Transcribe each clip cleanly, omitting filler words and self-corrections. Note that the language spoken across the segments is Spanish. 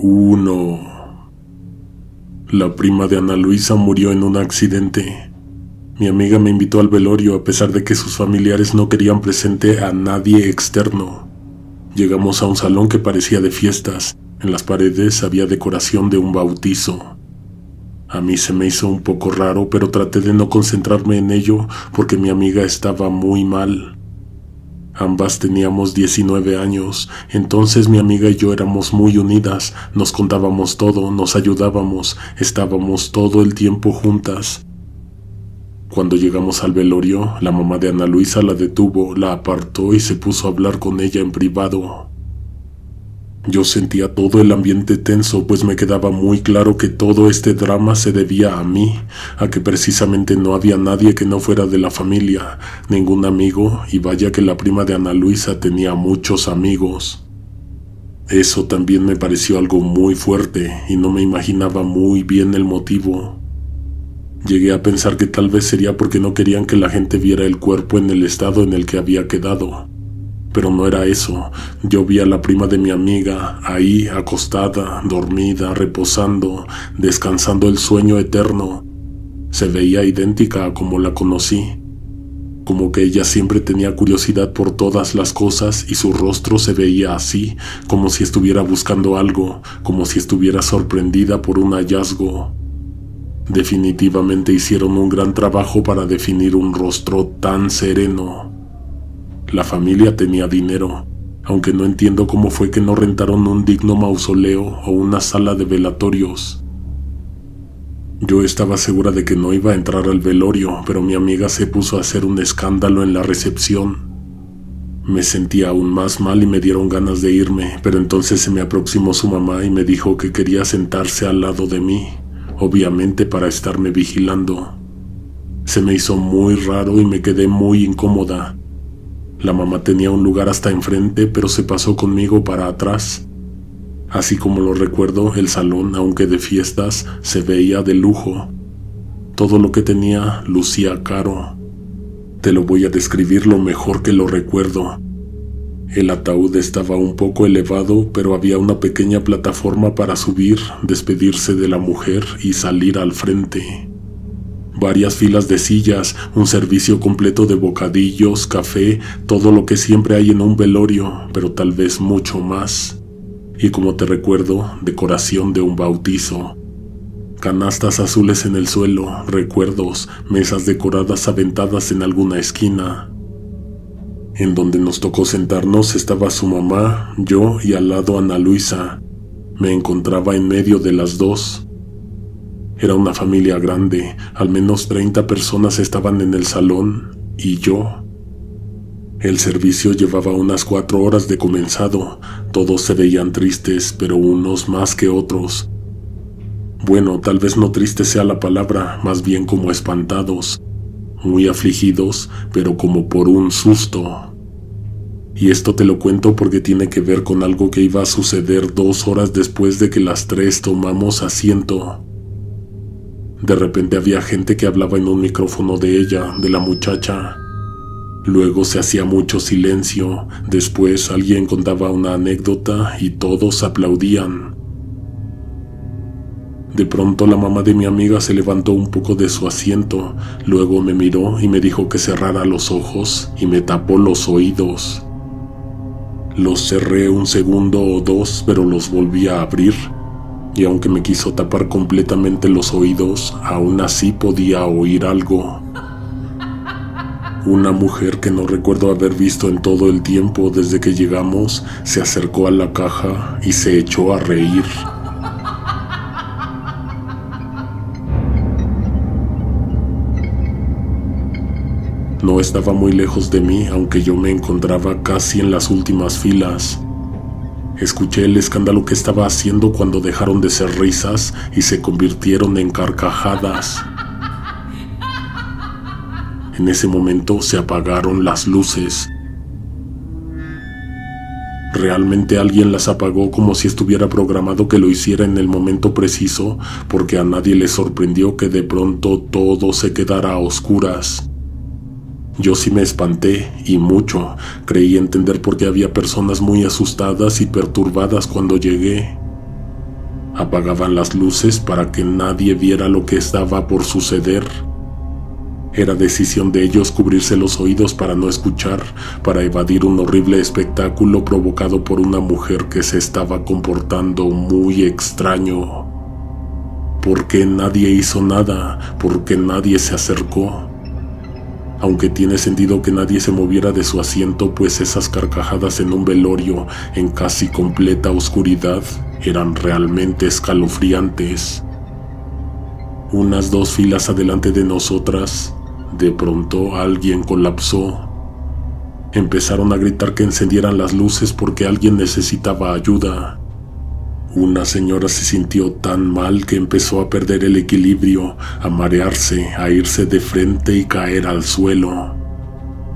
1. La prima de Ana Luisa murió en un accidente. Mi amiga me invitó al velorio a pesar de que sus familiares no querían presente a nadie externo. Llegamos a un salón que parecía de fiestas. En las paredes había decoración de un bautizo. A mí se me hizo un poco raro, pero traté de no concentrarme en ello porque mi amiga estaba muy mal. Ambas teníamos 19 años, entonces mi amiga y yo éramos muy unidas, nos contábamos todo, nos ayudábamos, estábamos todo el tiempo juntas. Cuando llegamos al velorio, la mamá de Ana Luisa la detuvo, la apartó y se puso a hablar con ella en privado. Yo sentía todo el ambiente tenso, pues me quedaba muy claro que todo este drama se debía a mí, a que precisamente no había nadie que no fuera de la familia, ningún amigo, y vaya que la prima de Ana Luisa tenía muchos amigos. Eso también me pareció algo muy fuerte, y no me imaginaba muy bien el motivo. Llegué a pensar que tal vez sería porque no querían que la gente viera el cuerpo en el estado en el que había quedado. Pero no era eso. Yo vi a la prima de mi amiga ahí acostada, dormida, reposando, descansando el sueño eterno. Se veía idéntica a como la conocí. Como que ella siempre tenía curiosidad por todas las cosas y su rostro se veía así, como si estuviera buscando algo, como si estuviera sorprendida por un hallazgo. Definitivamente hicieron un gran trabajo para definir un rostro tan sereno. La familia tenía dinero, aunque no entiendo cómo fue que no rentaron un digno mausoleo o una sala de velatorios. Yo estaba segura de que no iba a entrar al velorio, pero mi amiga se puso a hacer un escándalo en la recepción. Me sentía aún más mal y me dieron ganas de irme, pero entonces se me aproximó su mamá y me dijo que quería sentarse al lado de mí, obviamente para estarme vigilando. Se me hizo muy raro y me quedé muy incómoda. La mamá tenía un lugar hasta enfrente, pero se pasó conmigo para atrás. Así como lo recuerdo, el salón, aunque de fiestas, se veía de lujo. Todo lo que tenía lucía caro. Te lo voy a describir lo mejor que lo recuerdo. El ataúd estaba un poco elevado, pero había una pequeña plataforma para subir, despedirse de la mujer y salir al frente. Varias filas de sillas, un servicio completo de bocadillos, café, todo lo que siempre hay en un velorio, pero tal vez mucho más. Y como te recuerdo, decoración de un bautizo. Canastas azules en el suelo, recuerdos, mesas decoradas aventadas en alguna esquina. En donde nos tocó sentarnos estaba su mamá, yo y al lado Ana Luisa. Me encontraba en medio de las dos. Era una familia grande, al menos 30 personas estaban en el salón, y yo. El servicio llevaba unas 4 horas de comenzado, todos se veían tristes, pero unos más que otros. Bueno, tal vez no triste sea la palabra, más bien como espantados, muy afligidos, pero como por un susto. Y esto te lo cuento porque tiene que ver con algo que iba a suceder 2 horas después de que las 3 tomamos asiento. De repente había gente que hablaba en un micrófono de ella, de la muchacha. Luego se hacía mucho silencio, después alguien contaba una anécdota y todos aplaudían. De pronto la mamá de mi amiga se levantó un poco de su asiento, luego me miró y me dijo que cerrara los ojos y me tapó los oídos. Los cerré un segundo o 2, pero los volví a abrir. Y aunque me quiso tapar completamente los oídos, aún así podía oír algo. Una mujer que no recuerdo haber visto en todo el tiempo desde que llegamos, se acercó a la caja y se echó a reír. No estaba muy lejos de mí, aunque yo me encontraba casi en las últimas filas. Escuché el escándalo que estaba haciendo cuando dejaron de ser risas y se convirtieron en carcajadas. En ese momento se apagaron las luces. Realmente alguien las apagó como si estuviera programado que lo hiciera en el momento preciso, porque a nadie le sorprendió que de pronto todo se quedara a oscuras. Yo sí me espanté, y mucho. Creí entender por qué había personas muy asustadas y perturbadas cuando llegué. Apagaban las luces para que nadie viera lo que estaba por suceder. Era decisión de ellos cubrirse los oídos para no escuchar, para evadir un horrible espectáculo provocado por una mujer que se estaba comportando muy extraño. ¿Por qué nadie hizo nada? ¿Por qué nadie se acercó? Aunque tiene sentido que nadie se moviera de su asiento, pues esas carcajadas en un velorio en casi completa oscuridad eran realmente escalofriantes. Unas 2 filas adelante de nosotras, de pronto alguien colapsó. Empezaron a gritar que encendieran las luces porque alguien necesitaba ayuda. Una señora se sintió tan mal que empezó a perder el equilibrio, a marearse, a irse de frente y caer al suelo.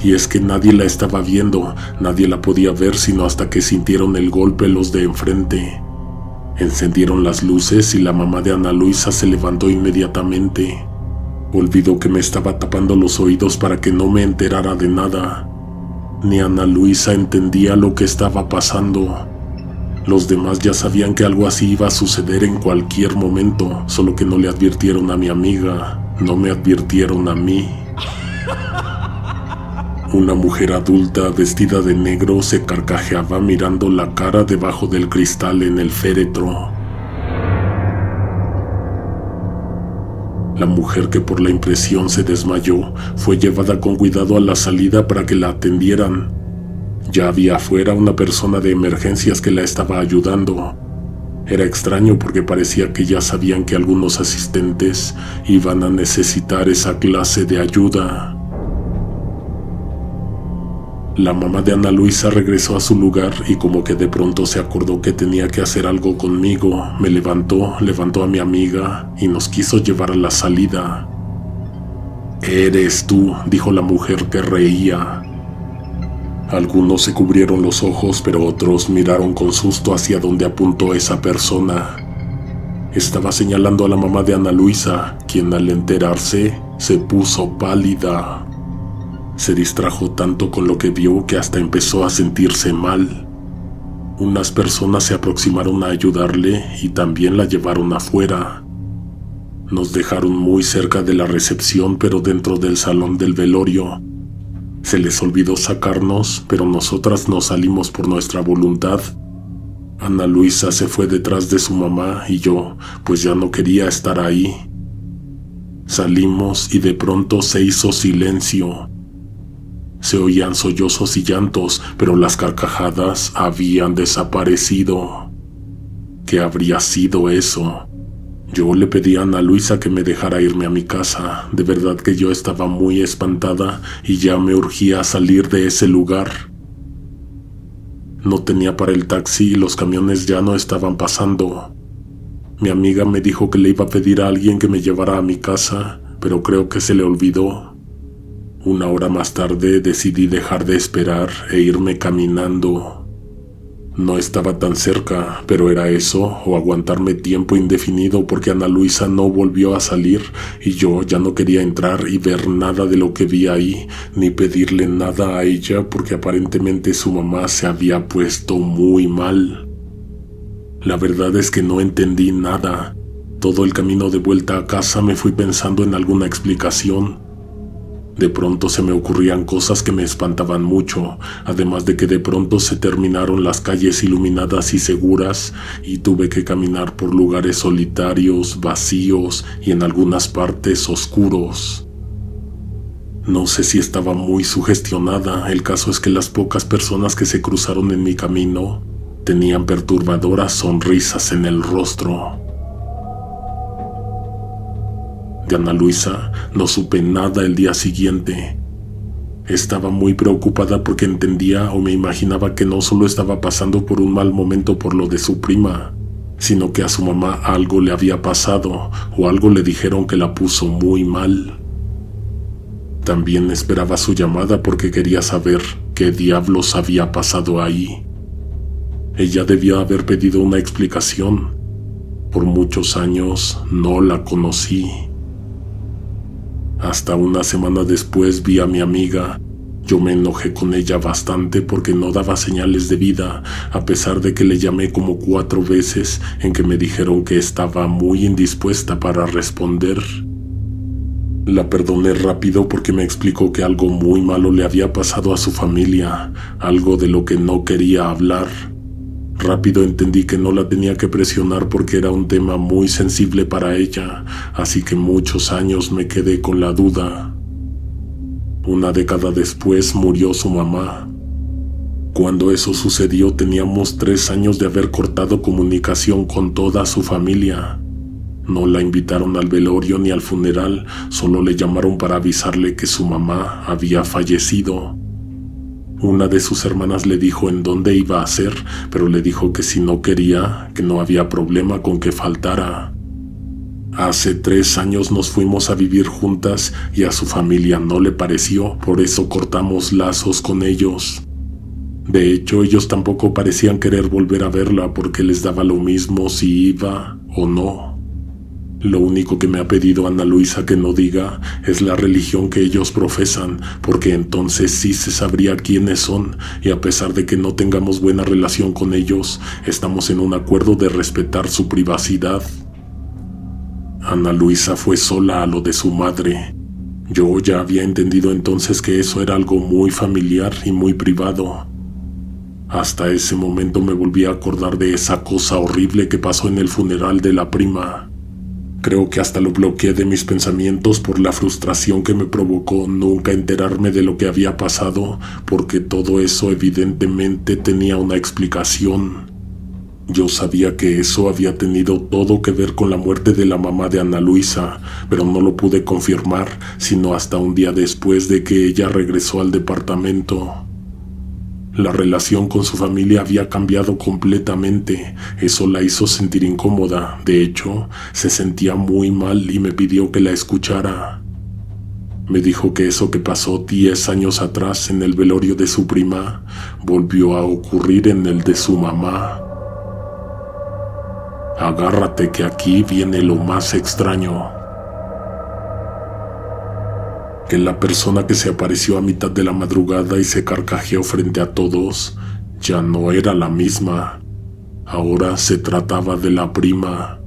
Y es que nadie la estaba viendo, nadie la podía ver sino hasta que sintieron el golpe los de enfrente. Encendieron las luces y la mamá de Ana Luisa se levantó inmediatamente. Olvidó que me estaba tapando los oídos para que no me enterara de nada. Ni Ana Luisa entendía lo que estaba pasando. Los demás ya sabían que algo así iba a suceder en cualquier momento, solo que no le advirtieron a mi amiga, no me advirtieron a mí. Una mujer adulta vestida de negro se carcajeaba mirando la cara debajo del cristal en el féretro. La mujer, que por la impresión se desmayó, fue llevada con cuidado a la salida para que la atendieran. Ya había afuera una persona de emergencias que la estaba ayudando. Era extraño porque parecía que ya sabían que algunos asistentes iban a necesitar esa clase de ayuda. La mamá de Ana Luisa regresó a su lugar y como que de pronto se acordó que tenía que hacer algo conmigo. Me levantó a mi amiga y nos quiso llevar a la salida. «Eres tú», dijo la mujer que reía. Algunos se cubrieron los ojos, pero otros miraron con susto hacia donde apuntó esa persona. Estaba señalando a la mamá de Ana Luisa, quien al enterarse se puso pálida. Se distrajo tanto con lo que vio que hasta empezó a sentirse mal. Unas personas se aproximaron a ayudarle y también la llevaron afuera. Nos dejaron muy cerca de la recepción, pero dentro del salón del velorio. Se les olvidó sacarnos, pero nosotras nos salimos por nuestra voluntad. Ana Luisa se fue detrás de su mamá y yo, pues ya no quería estar ahí. Salimos y de pronto se hizo silencio. Se oían sollozos y llantos, pero las carcajadas habían desaparecido. ¿Qué habría sido eso? Yo le pedí a Ana Luisa que me dejara irme a mi casa. De verdad que yo estaba muy espantada y ya me urgía salir de ese lugar. No tenía para el taxi y los camiones ya no estaban pasando. Mi amiga me dijo que le iba a pedir a alguien que me llevara a mi casa, pero creo que se le olvidó. 1 hora más tarde decidí dejar de esperar e irme caminando. No estaba tan cerca, pero era eso o aguantarme tiempo indefinido porque Ana Luisa no volvió a salir y yo ya no quería entrar y ver nada de lo que vi ahí, ni pedirle nada a ella porque aparentemente su mamá se había puesto muy mal. La verdad es que no entendí nada. Todo el camino de vuelta a casa me fui pensando en alguna explicación. De pronto se me ocurrían cosas que me espantaban mucho, además de que de pronto se terminaron las calles iluminadas y seguras y tuve que caminar por lugares solitarios, vacíos y en algunas partes oscuros. No sé si estaba muy sugestionada, el caso es que las pocas personas que se cruzaron en mi camino tenían perturbadoras sonrisas en el rostro. De Ana Luisa no supe nada el día siguiente. Estaba muy preocupada porque entendía o me imaginaba que no solo estaba pasando por un mal momento por lo de su prima, sino que a su mamá algo le había pasado o algo le dijeron que la puso muy mal. También esperaba su llamada porque quería saber qué diablos había pasado ahí. Ella debía haber pedido una explicación. Por muchos años no la conocí. Hasta una semana después vi a mi amiga. Yo me enojé con ella bastante porque no daba señales de vida, a pesar de que le llamé como 4 veces en que me dijeron que estaba muy indispuesta para responder. La perdoné rápido porque me explicó que algo muy malo le había pasado a su familia, algo de lo que no quería hablar. Rápido entendí que no la tenía que presionar porque era un tema muy sensible para ella, así que muchos años me quedé con la duda. Una década después murió su mamá. Cuando eso sucedió teníamos 3 años de haber cortado comunicación con toda su familia. No la invitaron al velorio ni al funeral, solo le llamaron para avisarle que su mamá había fallecido. Una de sus hermanas le dijo en dónde iba a ser, pero le dijo que si no quería, que no había problema con que faltara. Hace 3 años nos fuimos a vivir juntas y a su familia no le pareció, por eso cortamos lazos con ellos. De hecho, ellos tampoco parecían querer volver a verla porque les daba lo mismo si iba o no. Lo único que me ha pedido Ana Luisa que no diga es la religión que ellos profesan, porque entonces sí se sabría quiénes son, y a pesar de que no tengamos buena relación con ellos, estamos en un acuerdo de respetar su privacidad. Ana Luisa fue sola a lo de su madre. Yo ya había entendido entonces que eso era algo muy familiar y muy privado. Hasta ese momento me volví a acordar de esa cosa horrible que pasó en el funeral de la prima. Creo que hasta lo bloqueé de mis pensamientos por la frustración que me provocó nunca enterarme de lo que había pasado, porque todo eso evidentemente tenía una explicación. Yo sabía que eso había tenido todo que ver con la muerte de la mamá de Ana Luisa, pero no lo pude confirmar sino hasta un día después de que ella regresó al departamento. La relación con su familia había cambiado completamente. Eso la hizo sentir incómoda. De hecho, se sentía muy mal y me pidió que la escuchara. Me dijo que eso que pasó 10 años atrás en el velorio de su prima volvió a ocurrir en el de su mamá. Agárrate que aquí viene lo más extraño. Que la persona que se apareció a mitad de la madrugada y se carcajeó frente a todos ya no era la misma. Ahora se trataba de la prima.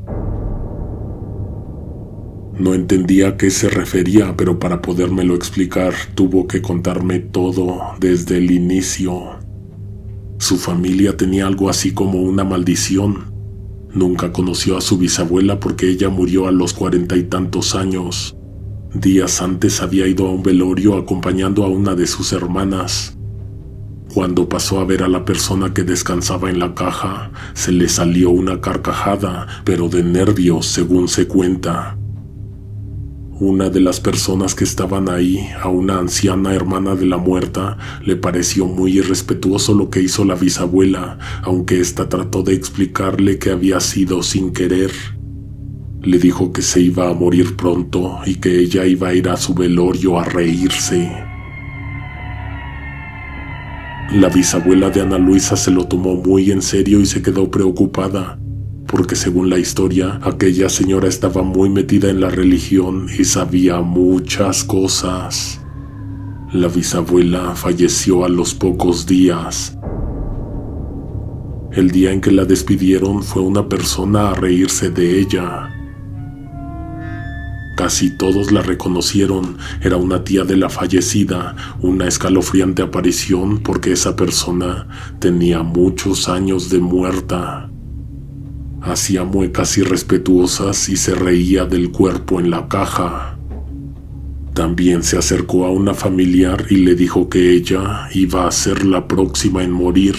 No entendía a qué se refería, pero para podérmelo explicar tuvo que contarme todo desde el inicio. Su familia tenía algo así como una maldición. Nunca conoció a su bisabuela porque ella murió a los 40 y tantos años. Días antes había ido a un velorio acompañando a una de sus hermanas. Cuando pasó a ver a la persona que descansaba en la caja, se le salió una carcajada, pero de nervios, según se cuenta. Una de las personas que estaban ahí, a una anciana hermana de la muerta, le pareció muy irrespetuoso lo que hizo la bisabuela, aunque ésta trató de explicarle que había sido sin querer. Le dijo que se iba a morir pronto y que ella iba a ir a su velorio a reírse. La bisabuela de Ana Luisa se lo tomó muy en serio y se quedó preocupada, porque según la historia, aquella señora estaba muy metida en la religión y sabía muchas cosas. La bisabuela falleció a los pocos días. El día en que la despidieron fue una persona a reírse de ella. Casi todos la reconocieron. Era una tía de la fallecida, una escalofriante aparición porque esa persona tenía muchos años de muerta. Hacía muecas irrespetuosas y se reía del cuerpo en la caja. También se acercó a una familiar y le dijo que ella iba a ser la próxima en morir.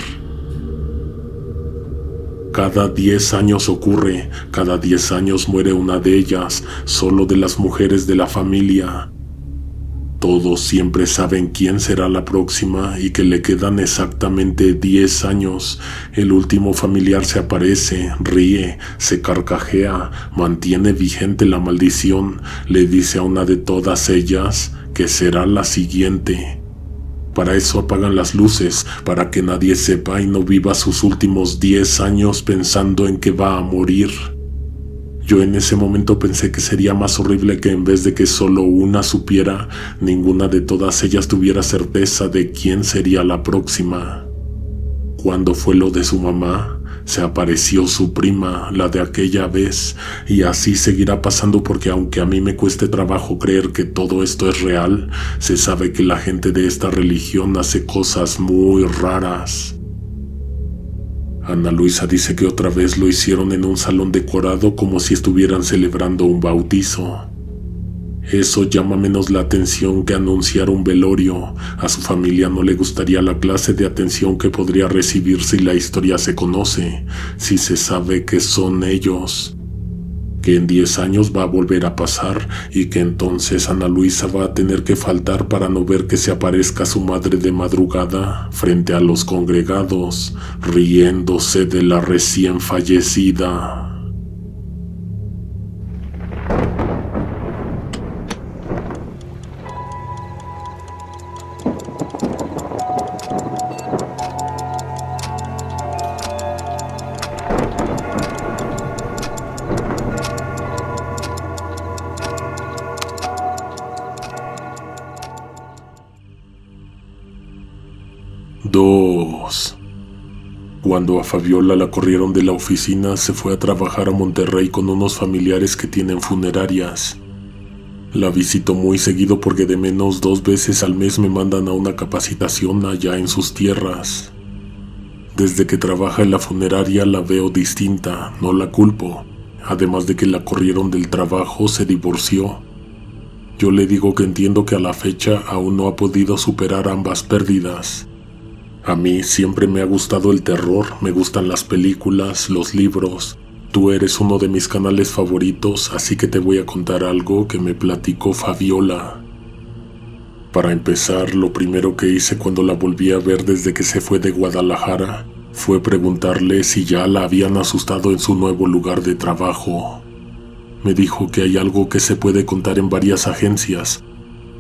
Cada 10 años ocurre, cada 10 años muere una de ellas, solo de las mujeres de la familia. Todos siempre saben quién será la próxima y que le quedan exactamente 10 años. El último familiar se aparece, ríe, se carcajea, mantiene vigente la maldición, le dice a una de todas ellas que será la siguiente. Para eso apagan las luces, para que nadie sepa y no viva sus últimos 10 años pensando en que va a morir. Yo en ese momento pensé que sería más horrible que en vez de que solo una supiera, ninguna de todas ellas tuviera certeza de quién sería la próxima. Cuando fue lo de su mamá, se apareció su prima, la de aquella vez, y así seguirá pasando porque aunque a mí me cueste trabajo creer que todo esto es real, se sabe que la gente de esta religión hace cosas muy raras. Ana Luisa dice que otra vez lo hicieron en un salón decorado como si estuvieran celebrando un bautizo. Eso llama menos la atención que anunciar un velorio. A su familia no le gustaría la clase de atención que podría recibir si la historia se conoce, si se sabe que son ellos. Que en 10 años va a volver a pasar y que entonces Ana Luisa va a tener que faltar para no ver que se aparezca su madre de madrugada frente a los congregados, riéndose de la recién fallecida. Cuando a Fabiola la corrieron de la oficina, se fue a trabajar a Monterrey con unos familiares que tienen funerarias. La visito muy seguido porque de menos 2 veces al mes me mandan a una capacitación allá en sus tierras. Desde que trabaja en la funeraria la veo distinta, no la culpo. Además de que la corrieron del trabajo, se divorció. Yo le digo que entiendo que a la fecha aún no ha podido superar ambas pérdidas. A mí siempre me ha gustado el terror, me gustan las películas, los libros. Tú eres uno de mis canales favoritos, así que te voy a contar algo que me platicó Fabiola. Para empezar, lo primero que hice cuando la volví a ver desde que se fue de Guadalajara fue preguntarle si ya la habían asustado en su nuevo lugar de trabajo. Me dijo que hay algo que se puede contar en varias agencias,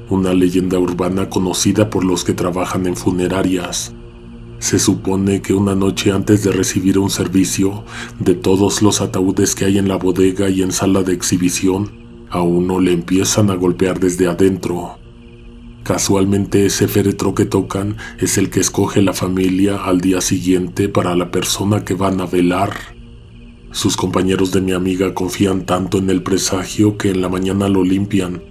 una leyenda urbana conocida por los que trabajan en funerarias. Se supone que una noche antes de recibir un servicio, de todos los ataúdes que hay en la bodega y en sala de exhibición, a uno le empiezan a golpear desde adentro. Casualmente ese féretro que tocan es el que escoge la familia al día siguiente para la persona que van a velar. Sus compañeros de mi amiga confían tanto en el presagio que en la mañana lo limpian,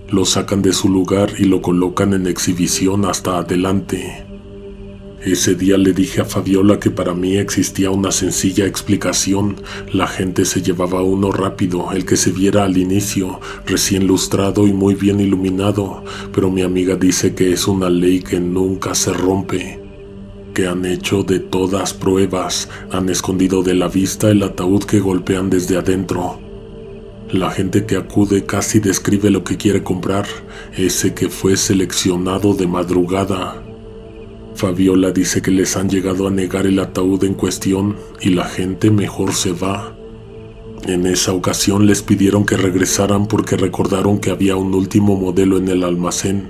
lo sacan de su lugar y lo colocan en exhibición hasta adelante. Ese día le dije a Fabiola que para mí existía una sencilla explicación. La gente se llevaba uno rápido, el que se viera al inicio, recién lustrado y muy bien iluminado, pero mi amiga dice que es una ley que nunca se rompe, que han hecho de todas pruebas, han escondido de la vista el ataúd que golpean desde adentro. La gente que acude casi describe lo que quiere comprar, ese que fue seleccionado de madrugada. Fabiola dice que les han llegado a negar el ataúd en cuestión y la gente mejor se va. En esa ocasión les pidieron que regresaran porque recordaron que había un último modelo en el almacén.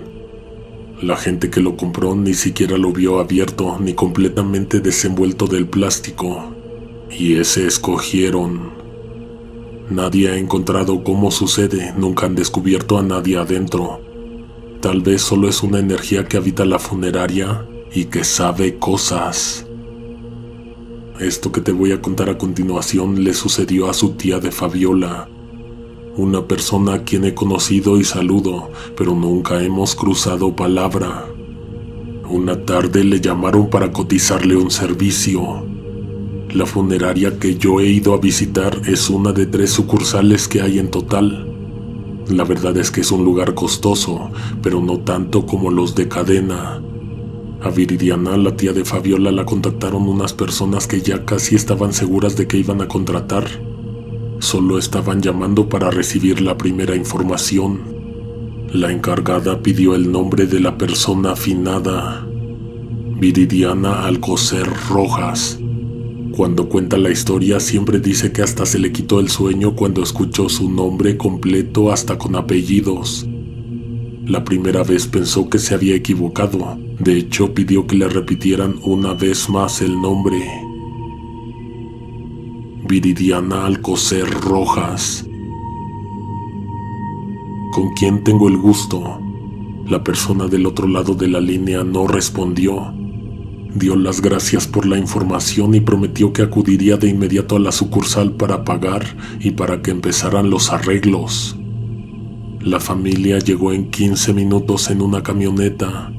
La gente que lo compró ni siquiera lo vio abierto ni completamente desenvuelto del plástico, y ese escogieron. Nadie ha encontrado cómo sucede, nunca han descubierto a nadie adentro. Tal vez solo es una energía que habita la funeraria y que sabe cosas. Esto que te voy a contar a continuación le sucedió a su tía de Fabiola, una persona a quien he conocido y saludo, pero nunca hemos cruzado palabra. Una tarde le llamaron para cotizarle un servicio. La funeraria que yo he ido a visitar es una de 3 sucursales que hay en total. La verdad es que es un lugar costoso, pero no tanto como los de cadena. A Viridiana, la tía de Fabiola, la contactaron unas personas que ya casi estaban seguras de que iban a contratar. Solo estaban llamando para recibir la primera información. La encargada pidió el nombre de la persona afinada: Viridiana Alcocer Rojas. Cuando cuenta la historia siempre dice que hasta se le quitó el sueño cuando escuchó su nombre completo hasta con apellidos. La primera vez pensó que se había equivocado. De hecho, pidió que le repitieran una vez más el nombre. Viridiana Alcocer Rojas. ¿Con quién tengo el gusto? La persona del otro lado de la línea no respondió. Dio las gracias por la información y prometió que acudiría de inmediato a la sucursal para pagar y para que empezaran los arreglos. La familia llegó en 15 minutos en una camioneta.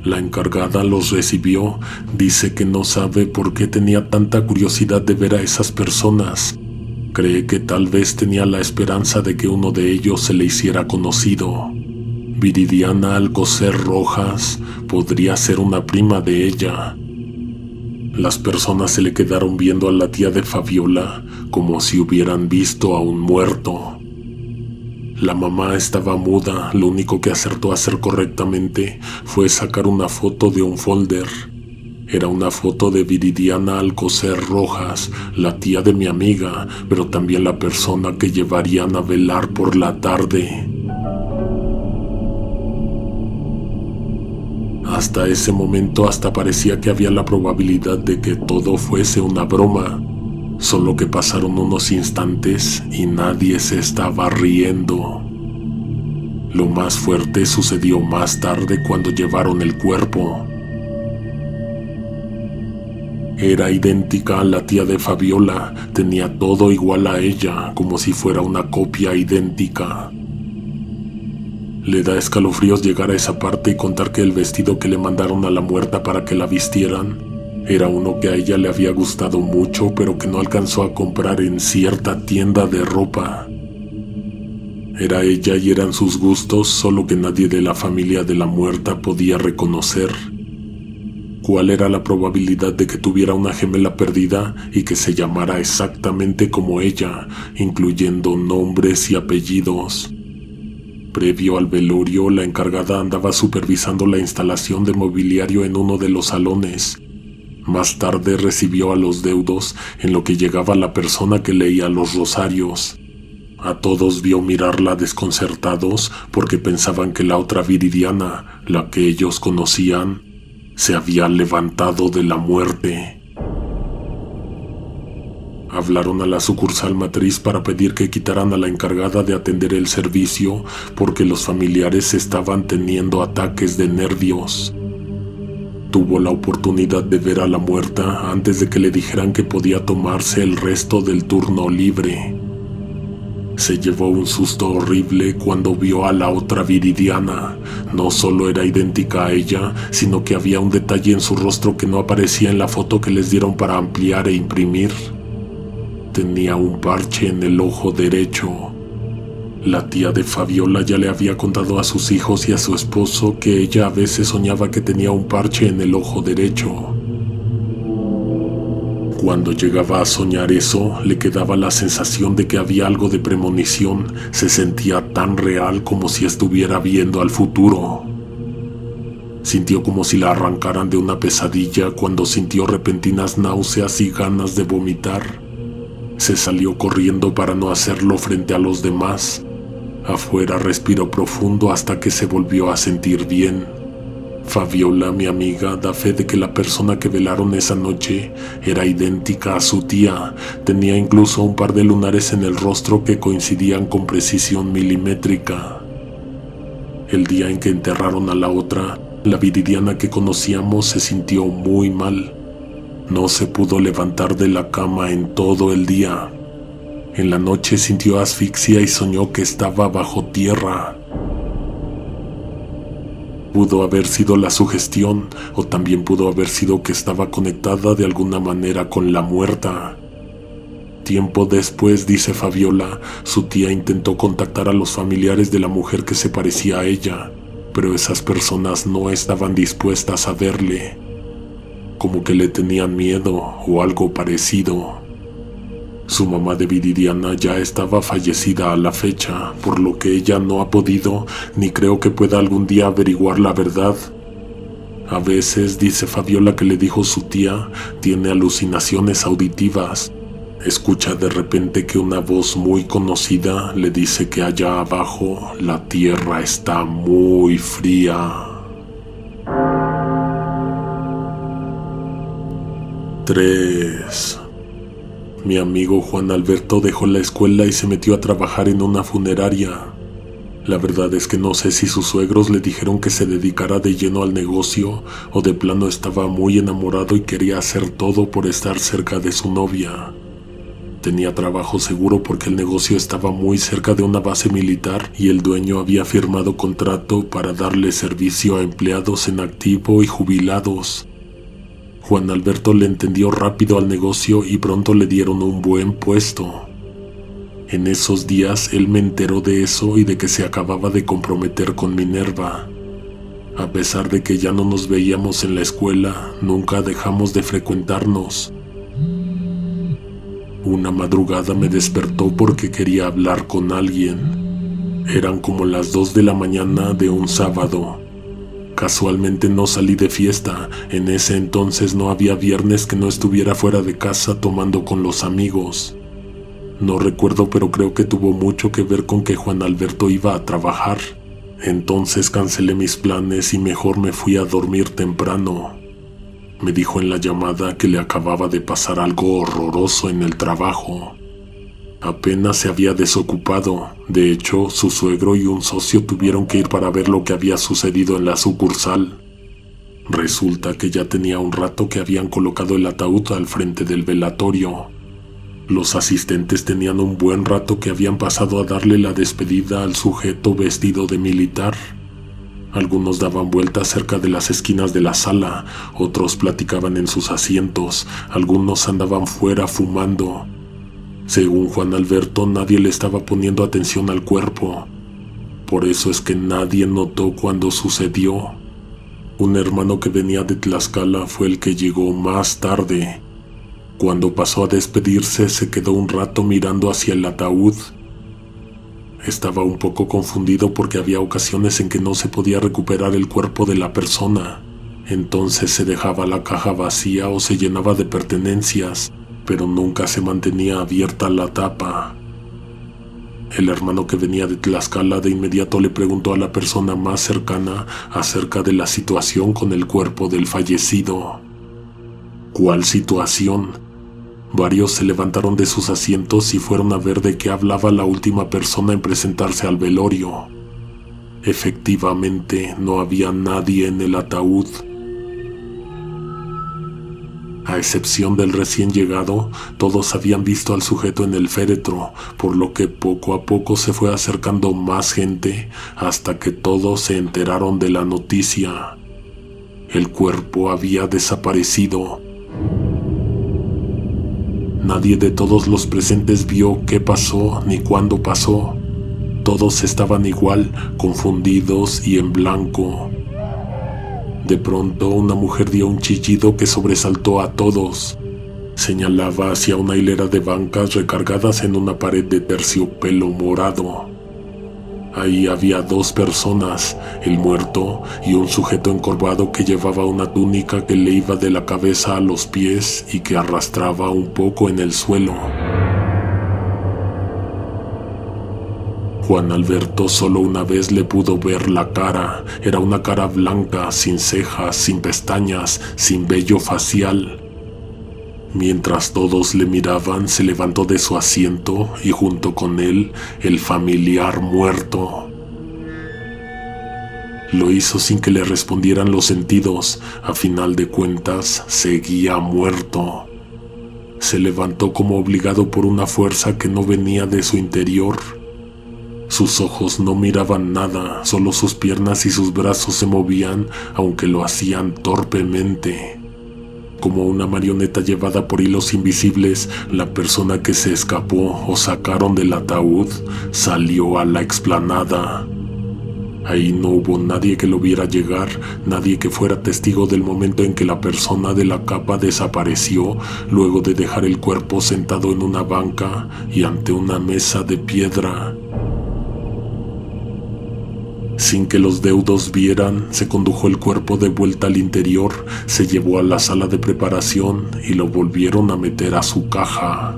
La encargada los recibió. Dice que no sabe por qué tenía tanta curiosidad de ver a esas personas. Cree que tal vez tenía la esperanza de que uno de ellos se le hiciera conocido. Viridiana Alcocer Rojas podría ser una prima de ella. Las personas se le quedaron viendo a la tía de Fabiola como si hubieran visto a un muerto. La mamá estaba muda. Lo único que acertó a hacer correctamente fue sacar una foto de un folder. Era una foto de Viridiana Alcocer Rojas, la tía de mi amiga, pero también la persona que llevarían a velar por la tarde. Hasta ese momento hasta parecía que había la probabilidad de que todo fuese una broma, solo que pasaron unos instantes y nadie se estaba riendo. Lo más fuerte sucedió más tarde cuando llevaron el cuerpo. Era idéntica a la tía de Fabiola, tenía todo igual a ella, como si fuera una copia idéntica. Le da escalofríos llegar a esa parte y contar que el vestido que le mandaron a la muerta para que la vistieran era uno que a ella le había gustado mucho, pero que no alcanzó a comprar en cierta tienda de ropa. Era ella y eran sus gustos, solo que nadie de la familia de la muerta podía reconocer. ¿Cuál era la probabilidad de que tuviera una gemela perdida y que se llamara exactamente como ella, incluyendo nombres y apellidos? Previo al velorio, la encargada andaba supervisando la instalación de mobiliario en uno de los salones. Más tarde recibió a los deudos, en lo que llegaba la persona que leía los rosarios. A todos vio mirarla desconcertados porque pensaban que la otra Viridiana, la que ellos conocían, se había levantado de la muerte. Hablaron a la sucursal matriz para pedir que quitaran a la encargada de atender el servicio porque los familiares estaban teniendo ataques de nervios. Tuvo la oportunidad de ver a la muerta antes de que le dijeran que podía tomarse el resto del turno libre. Se llevó un susto horrible cuando vio a la otra Viridiana. No solo era idéntica a ella, sino que había un detalle en su rostro que no aparecía en la foto que les dieron para ampliar e imprimir. Tenía un parche en el ojo derecho. La tía de Fabiola ya le había contado a sus hijos y a su esposo que ella a veces soñaba que tenía un parche en el ojo derecho. Cuando llegaba a soñar eso, le quedaba la sensación de que había algo de premonición. Se sentía tan real como si estuviera viendo al futuro. Sintió como si la arrancaran de una pesadilla cuando sintió repentinas náuseas y ganas de vomitar. Se salió corriendo para no hacerlo frente a los demás. Afuera respiró profundo hasta que se volvió a sentir bien. Fabiola, mi amiga, da fe de que la persona que velaron esa noche era idéntica a su tía. Tenía incluso un par de lunares en el rostro que coincidían con precisión milimétrica. El día en que enterraron a la otra, la Viridiana que conocíamos se sintió muy mal. No se pudo levantar de la cama en todo el día. En la noche sintió asfixia y soñó que estaba bajo tierra. Pudo haber sido la sugestión, o también pudo haber sido que estaba conectada de alguna manera con la muerta. Tiempo después, dice Fabiola, su tía intentó contactar a los familiares de la mujer que se parecía a ella, pero esas personas no estaban dispuestas a verle. Como que le tenían miedo o algo parecido. Su mamá de Viridiana ya estaba fallecida a la fecha, por lo que ella no ha podido ni creo que pueda algún día averiguar la verdad. A veces, dice Fabiola que le dijo su tía, tiene alucinaciones auditivas. Escucha de repente que una voz muy conocida le dice que allá abajo la tierra está muy fría. 3. Mi amigo Juan Alberto dejó la escuela y se metió a trabajar en una funeraria. La verdad es que no sé si sus suegros le dijeron que se dedicara de lleno al negocio o de plano estaba muy enamorado y quería hacer todo por estar cerca de su novia. Tenía trabajo seguro porque el negocio estaba muy cerca de una base militar y el dueño había firmado contrato para darle servicio a empleados en activo y jubilados. Juan Alberto le entendió rápido al negocio y pronto le dieron un buen puesto. En esos días él me enteró de eso y de que se acababa de comprometer con Minerva. A pesar de que ya no nos veíamos en la escuela, nunca dejamos de frecuentarnos. Una madrugada me despertó porque quería hablar con alguien. Eran como las 2 de la mañana de un sábado. Casualmente no salí de fiesta. En ese entonces no había viernes que no estuviera fuera de casa tomando con los amigos. No recuerdo, pero creo que tuvo mucho que ver con que Juan Alberto iba a trabajar. Entonces cancelé mis planes y mejor me fui a dormir temprano. Me dijo en la llamada que le acababa de pasar algo horroroso en el trabajo. Apenas se había desocupado. De hecho, su suegro y un socio tuvieron que ir para ver lo que había sucedido en la sucursal. Resulta que ya tenía un rato que habían colocado el ataúd al frente del velatorio. Los asistentes tenían un buen rato que habían pasado a darle la despedida al sujeto vestido de militar. Algunos daban vueltas cerca de las esquinas de la sala, otros platicaban en sus asientos, algunos andaban fuera fumando. Según Juan Alberto, nadie le estaba poniendo atención al cuerpo. Por eso es que nadie notó cuando sucedió. Un hermano que venía de Tlaxcala fue el que llegó más tarde. Cuando pasó a despedirse, se quedó un rato mirando hacia el ataúd. Estaba un poco confundido porque había ocasiones en que no se podía recuperar el cuerpo de la persona. Entonces se dejaba la caja vacía o se llenaba de pertenencias, pero nunca se mantenía abierta la tapa. El hermano que venía de Tlaxcala de inmediato le preguntó a la persona más cercana acerca de la situación con el cuerpo del fallecido. ¿Cuál situación? Varios se levantaron de sus asientos y fueron a ver de qué hablaba la última persona en presentarse al velorio. Efectivamente, no había nadie en el ataúd. A excepción del recién llegado, todos habían visto al sujeto en el féretro, por lo que poco a poco se fue acercando más gente hasta que todos se enteraron de la noticia. El cuerpo había desaparecido. Nadie de todos los presentes vio qué pasó ni cuándo pasó. Todos estaban igual, confundidos y en blanco. De pronto, una mujer dio un chillido que sobresaltó a todos. Señalaba hacia una hilera de bancas recargadas en una pared de terciopelo morado. Ahí había 2 personas, el muerto y un sujeto encorvado que llevaba una túnica que le iba de la cabeza a los pies y que arrastraba un poco en el suelo. Juan Alberto solo una vez le pudo ver la cara. Era una cara blanca, sin cejas, sin pestañas, sin vello facial. Mientras todos le miraban, se levantó de su asiento y junto con él, el familiar muerto. Lo hizo sin que le respondieran los sentidos. A final de cuentas, seguía muerto. Se levantó como obligado por una fuerza que no venía de su interior. Sus ojos no miraban nada, solo sus piernas y sus brazos se movían, aunque lo hacían torpemente. Como una marioneta llevada por hilos invisibles, la persona que se escapó o sacaron del ataúd salió a la explanada. Ahí no hubo nadie que lo viera llegar, nadie que fuera testigo del momento en que la persona de la capa desapareció, luego de dejar el cuerpo sentado en una banca y ante una mesa de piedra. Sin que los deudos vieran, se condujo el cuerpo de vuelta al interior, se llevó a la sala de preparación y lo volvieron a meter a su caja.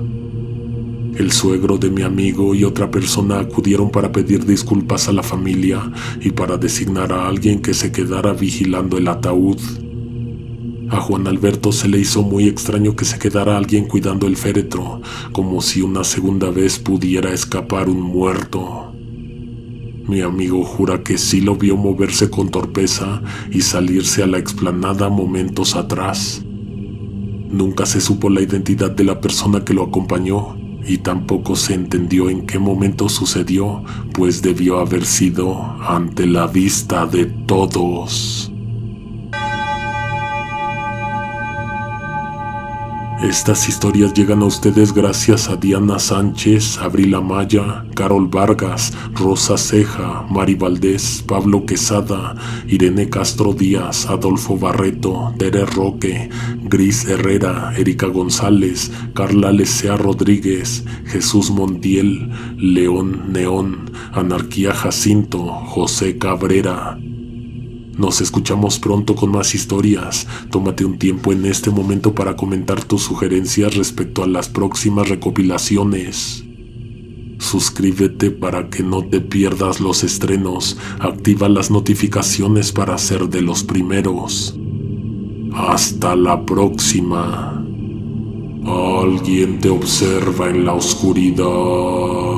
El suegro de mi amigo y otra persona acudieron para pedir disculpas a la familia y para designar a alguien que se quedara vigilando el ataúd. A Juan Alberto se le hizo muy extraño que se quedara alguien cuidando el féretro, como si una segunda vez pudiera escapar un muerto. Mi amigo jura que sí lo vio moverse con torpeza y salirse a la explanada momentos atrás. Nunca se supo la identidad de la persona que lo acompañó y tampoco se entendió en qué momento sucedió, pues debió haber sido ante la vista de todos. Estas historias llegan a ustedes gracias a Diana Sánchez, Abril Amaya, Carol Vargas, Rosa Ceja, Mari Valdés, Pablo Quesada, Irene Castro Díaz, Adolfo Barreto, Tere Roque, Gris Herrera, Erika González, Carla Lecea Rodríguez, Jesús Montiel, León Neón, Anarquía Jacinto, José Cabrera. Nos escuchamos pronto con más historias. Tómate un tiempo en este momento para comentar tus sugerencias respecto a las próximas recopilaciones. Suscríbete para que no te pierdas los estrenos. Activa las notificaciones para ser de los primeros. Hasta la próxima. Alguien te observa en la oscuridad.